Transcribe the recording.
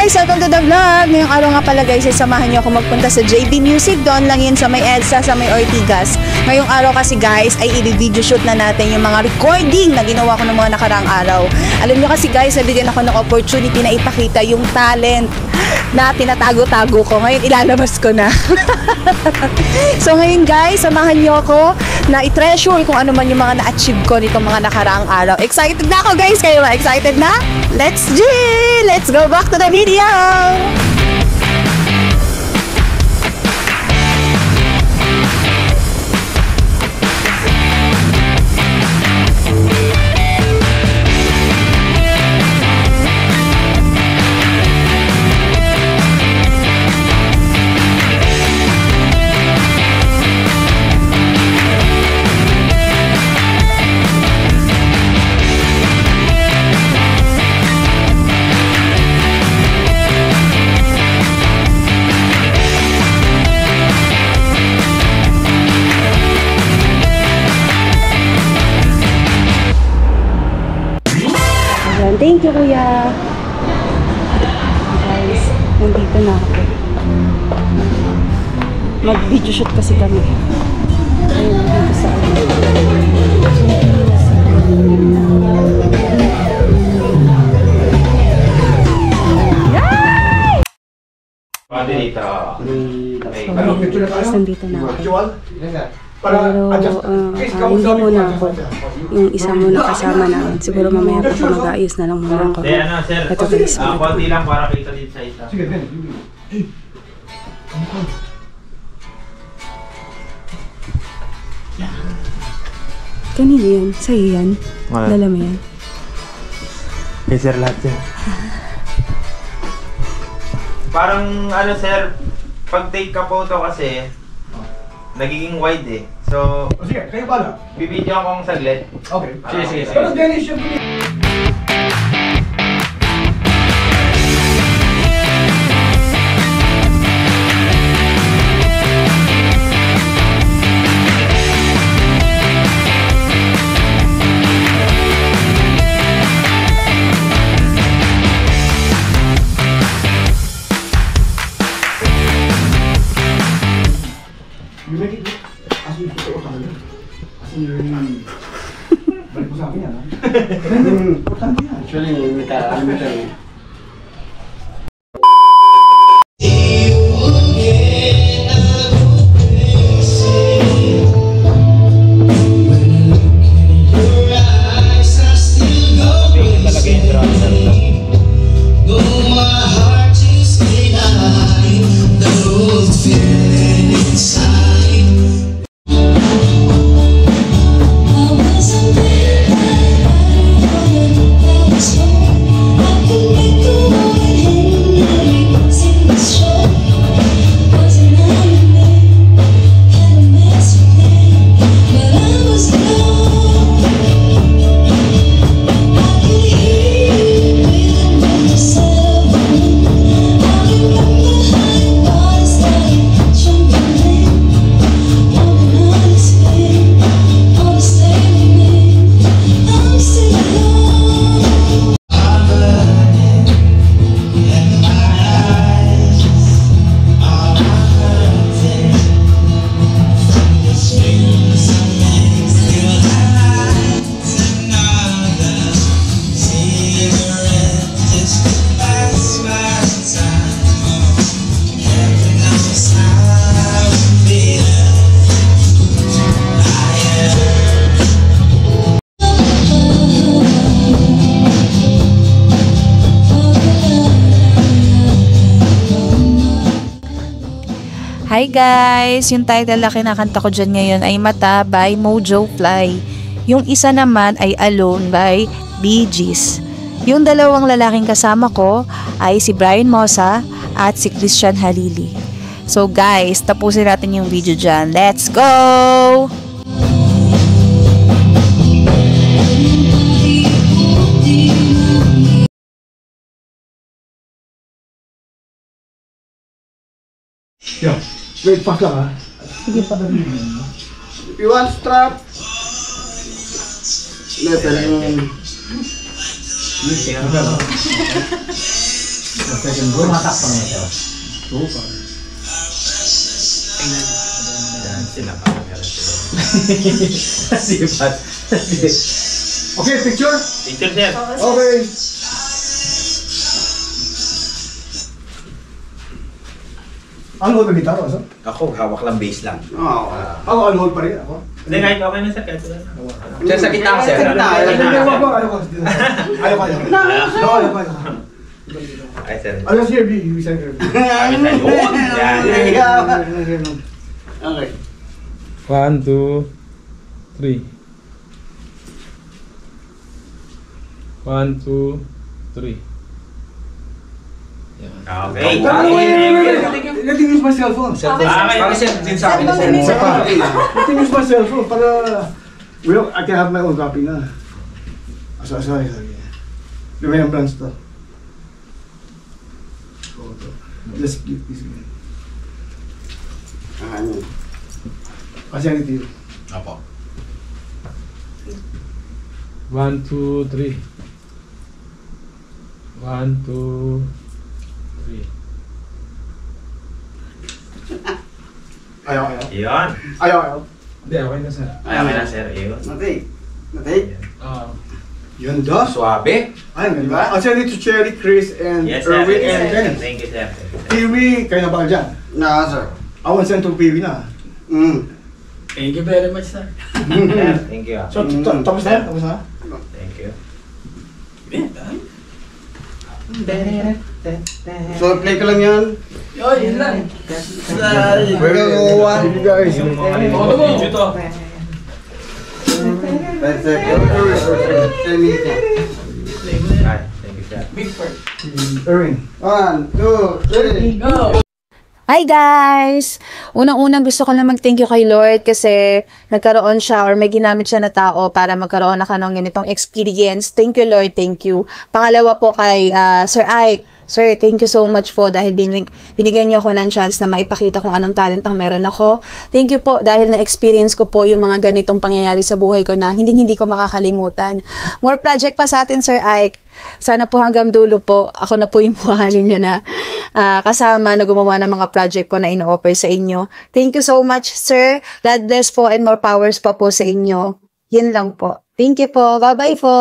guys! Welcome to the vlog! Ngayong araw nga pala guys, samahan niyo ako magpunta sa JB Music. Doon lang yun sa may EDSA, sa may Ortigas. Ngayong araw kasi guys, ay i-video shoot na natin yung mga recording na ginawa ko ng mga nakaraang araw. Alam niyo kasi guys, nabigyan ako ng opportunity na ipakita yung talent na tinatago-tago ko. Ngayon ilalabas ko na. So ngayon guys, samahan niyo ako na i-treasure kung ano man yung mga na-achieve ko nitong mga nakaraang araw. Excited na ako guys! Kayo ba? Excited na? Let's G! Let's go back to the video! Thank you, kuya. Guys, nandito na ako. Mag-video shoot kasi kami. Ayun, dito sa nandito na ako. Pero hindi muna ako. Yung isa muna kasama namin. Siguro mamaya pa ako mag-aayos na lang muna ako. Ito guys. Konti lang para kita dito sa isa. Sige, kanino yan? Sa'yo yan? Dala mo yan? Kay sir lahat yan. Parang ano sir, pag take ka photo kasi nagiging wide eh. So, sige, kayo pala. bibidyo akong saglit. Okay. Sige. Pero Dennis, yung balik mo sa akin yan, ha? Importante yan. Actually, nakakalimutan eh. Hi guys! Yung title na kinakanta ko dyan ngayon ay Mata by Mojo Fly. Yung isa naman ay Alone by Bee Gees. Yung dalawang lalaking kasama ko ay si Brian Mosa at si Christian Halili. So guys, tapusin natin yung video dyan. Let's go! Yeah. Wait, fast lang, ha? Sige pa. If you want strap, level yung second goal. Tumatakpan mo ito. Super. Yan, sila pa. Meron sila. Sipat. Okay, picture. Picture, sir. Okay. Ano hold ng gitara? Sir? Ako, hawak lang bass lang. Ako ano hold pa rin. Ako. Hindi, kahit okay na, sir. Kahit wala na. Sir, sa gitara, sir. Ayoko. Ay, sir. Ano si Herbie? You said Herbie. Kami tayo. Yan. Okay. 1, 2, 3. 1, 2, 3. Okay. Let me use my cell phone. Para sir, din sa akin. Habang Sir. Let me use my cell phone para... Well, I can have my own copy na. Sorry. Remembrance to. Just give this one. Kasi ang ito yun. Apo. 1, 2, 3. 1, 2, 3. Ayaw. Yun. Hindi, okay na sir. Ay, okay na, sir. Yun. Natay? Yun daw. Suabe. Ayun, di ba? I'll send it to Cherry, Chris, and Yes, sir. Erwin, Yes, and sir. Dennis. Thank you, sir. Peewee, kayo na ba dyan? Sir. I will send to Peewee na. Thank you very much, sir. Sir, thank you. So, tapos na? Tapos na? Thank you. So, play ko lang yan. Yun lang. Thank you guys. Yung mga Video to. That's it. Ay, thank you, sir. Big part. Erwin. 1, 2, 3. Go! Hi guys! Unang-unang gusto ko na mag-thank you kay Lord kasi nagkaroon siya or may ginamit siya na tao para magkaroon na ka ng ganitong experience. Thank you Lord, thank you. Pangalawa po kay Sir Ike. Sir, thank you so much po dahil binigyan niyo ako ng chance na maipakita kung anong talent ang meron ako. Thank you po dahil na-experience ko po yung mga ganitong pangyayari sa buhay ko na hindi ko makakalimutan. More project pa sa atin, Sir Ike. Sana po hanggang dulo po, ako na po yung buhanin niyo na kasama na gumawa ng mga project po na ino-offer sa inyo. Thank you so much, Sir. God bless po and more powers pa po sa inyo. Yun lang po. Thank you po. Bye-bye po.